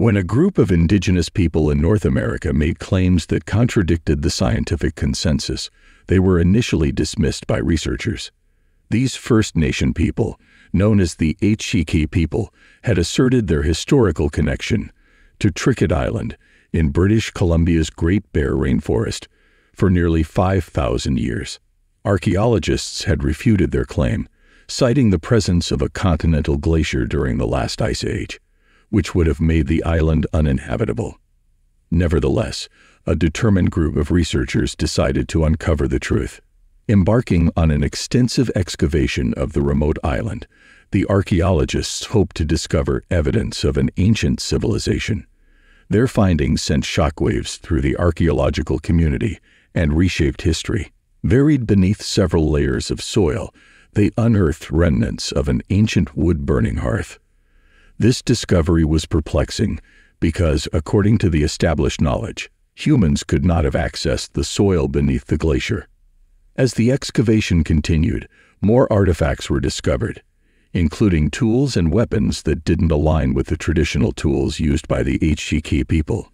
When a group of indigenous people in North America made claims that contradicted the scientific consensus, they were initially dismissed by researchers. These First Nation people, known as the Aitshiki people, had asserted their historical connection to Trickett Island in British Columbia's Great Bear Rainforest for nearly 5,000 years. Archaeologists had refuted their claim, citing the presence of a continental glacier during the last ice age, which would have made the island uninhabitable. Nevertheless, a determined group of researchers decided to uncover the truth. Embarking on an extensive excavation of the remote island, the archaeologists hoped to discover evidence of an ancient civilization. Their findings sent shockwaves through the archaeological community and reshaped history. Buried beneath several layers of soil, they unearthed remnants of an ancient wood-burning hearth. This discovery was perplexing because, according to the established knowledge, humans could not have accessed the soil beneath the glacier. As the excavation continued, more artifacts were discovered, including tools and weapons that didn't align with the traditional tools used by the Aitshiki people.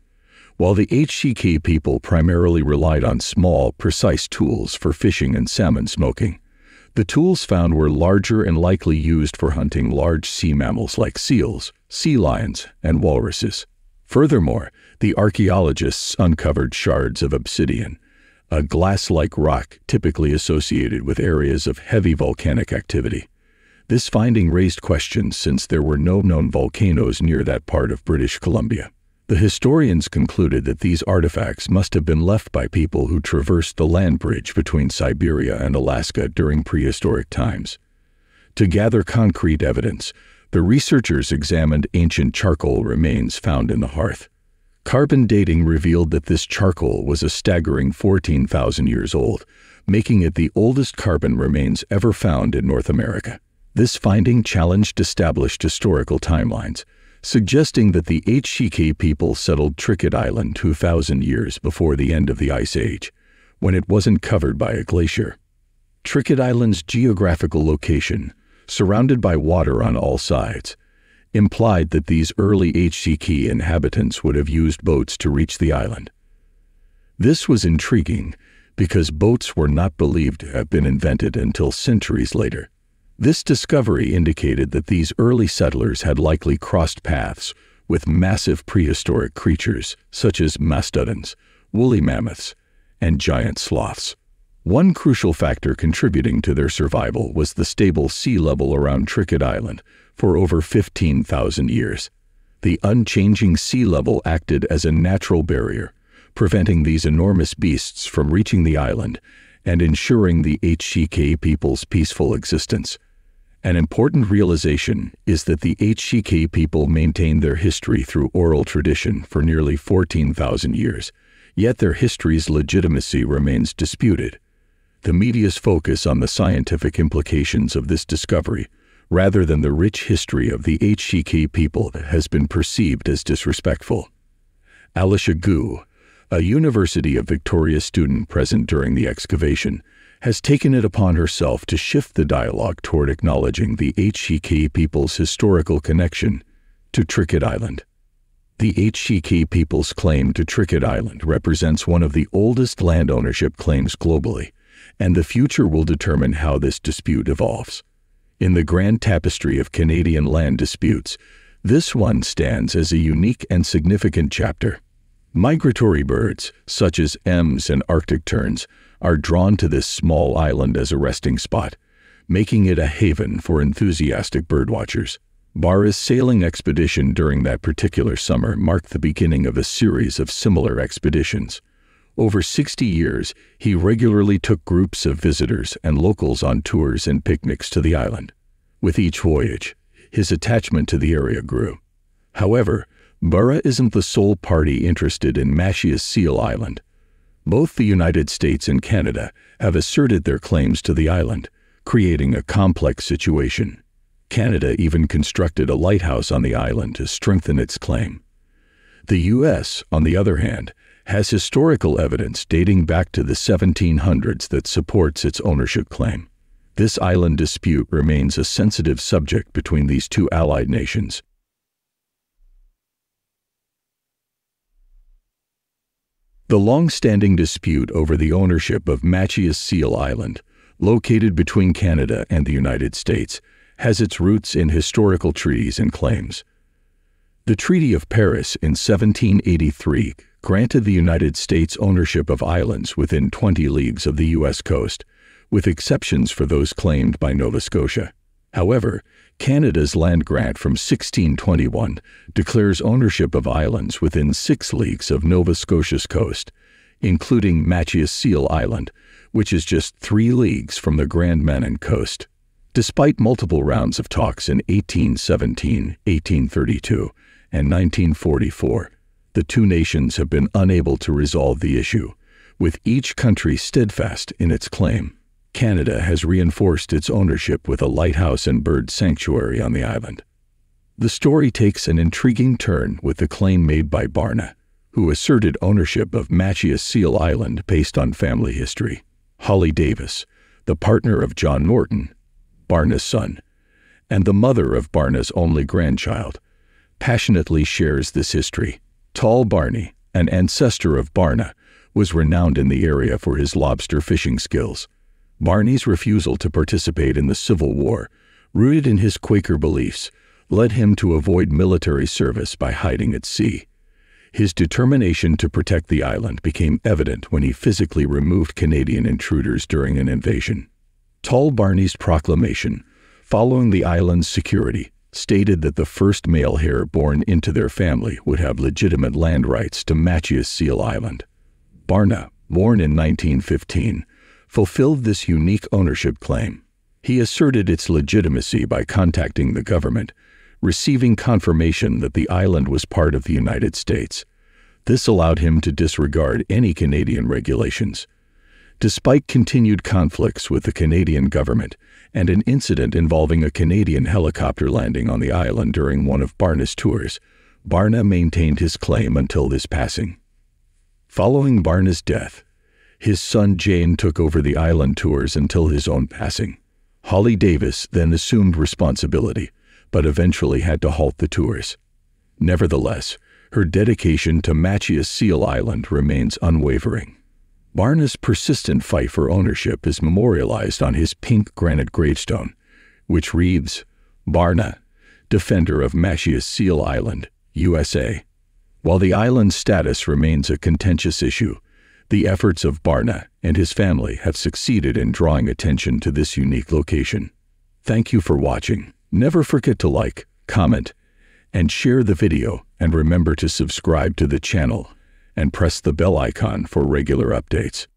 While the Aitshiki people primarily relied on small, precise tools for fishing and salmon smoking, the tools found were larger and likely used for hunting large sea mammals like seals, sea lions, and walruses. Furthermore, the archaeologists uncovered shards of obsidian, a glass-like rock typically associated with areas of heavy volcanic activity. This finding raised questions since there were no known volcanoes near that part of British Columbia. The historians concluded that these artifacts must have been left by people who traversed the land bridge between Siberia and Alaska during prehistoric times. To gather concrete evidence, the researchers examined ancient charcoal remains found in the hearth. Carbon dating revealed that this charcoal was a staggering 14,000 years old, making it the oldest carbon remains ever found in North America. This finding challenged established historical timelines, suggesting that the Aitshiki people settled Trickett Island 2,000 years before the end of the Ice Age, when it wasn't covered by a glacier. Trickett Island's geographical location, surrounded by water on all sides, implied that these early Aitshiki inhabitants would have used boats to reach the island. This was intriguing because boats were not believed to have been invented until centuries later. This discovery indicated that these early settlers had likely crossed paths with massive prehistoric creatures such as mastodons, woolly mammoths, and giant sloths. One crucial factor contributing to their survival was the stable sea level around Trickett Island for over 15,000 years. The unchanging sea level acted as a natural barrier, preventing these enormous beasts from reaching the island and ensuring the Aitshiki people's peaceful existence. An important realization is that the Aitshiki people maintained their history through oral tradition for nearly 14,000 years, yet their history's legitimacy remains disputed. The media's focus on the scientific implications of this discovery, rather than the rich history of the Aitshiki people, has been perceived as disrespectful. Alicia Gu, a University of Victoria student present during the excavation, has taken it upon herself to shift the dialogue toward acknowledging the Aitshiki people's historical connection to Trickett Island. The Aitshiki people's claim to Trickett Island represents one of the oldest land ownership claims globally, and the future will determine how this dispute evolves. In the grand tapestry of Canadian land disputes, this one stands as a unique and significant chapter. Migratory birds, such as ems and Arctic terns, are drawn to this small island as a resting spot, making it a haven for enthusiastic birdwatchers. Barra's sailing expedition during that particular summer marked the beginning of a series of similar expeditions. Over 60 years, he regularly took groups of visitors and locals on tours and picnics to the island. With each voyage, his attachment to the area grew. However, Barra isn't the sole party interested in Machias Seal Island. Both the United States and Canada have asserted their claims to the island, creating a complex situation. Canada even constructed a lighthouse on the island to strengthen its claim. The U.S., on the other hand, has historical evidence dating back to the 1700s that supports its ownership claim. This island dispute remains a sensitive subject between these two allied nations. The long-standing dispute over the ownership of Machias Seal Island, located between Canada and the United States, has its roots in historical treaties and claims. The Treaty of Paris in 1783 granted the United States ownership of islands within 20 leagues of the U.S. coast, with exceptions for those claimed by Nova Scotia. However, Canada's land grant from 1621 declares ownership of islands within 6 leagues of Nova Scotia's coast, including Machias Seal Island, which is just 3 leagues from the Grand Manan coast. Despite multiple rounds of talks in 1817, 1832, and 1944, the two nations have been unable to resolve the issue, with each country steadfast in its claim. Canada has reinforced its ownership with a lighthouse and bird sanctuary on the island. The story takes an intriguing turn with the claim made by Barna, who asserted ownership of Machias Seal Island based on family history. Holly Davis, the partner of John Norton, Barna's son, and the mother of Barna's only grandchild, passionately shares this history. Tall Barney, an ancestor of Barna, was renowned in the area for his lobster fishing skills. Barney's refusal to participate in the Civil War, rooted in his Quaker beliefs, led him to avoid military service by hiding at sea. His determination to protect the island became evident when he physically removed Canadian intruders during an invasion. Tall Barney's proclamation, following the island's security, stated that the first male heir born into their family would have legitimate land rights to Machias Seal Island. Barna, born in 1915, fulfilled this unique ownership claim. He asserted its legitimacy by contacting the government, receiving confirmation that the island was part of the United States. This allowed him to disregard any Canadian regulations. Despite continued conflicts with the Canadian government and an incident involving a Canadian helicopter landing on the island during one of Barna's tours, Barna maintained his claim until his passing. Following Barna's death, his son Jane took over the island tours until his own passing. Holly Davis then assumed responsibility, but eventually had to halt the tours. Nevertheless, her dedication to Machias Seal Island remains unwavering. Barna's persistent fight for ownership is memorialized on his pink granite gravestone, which reads, Barna, Defender of Machias Seal Island, USA. While the island's status remains a contentious issue, the efforts of Barna and his family have succeeded in drawing attention to this unique location. Thank you for watching. Never forget to like, comment, and share the video, and remember to subscribe to the channel and press the bell icon for regular updates.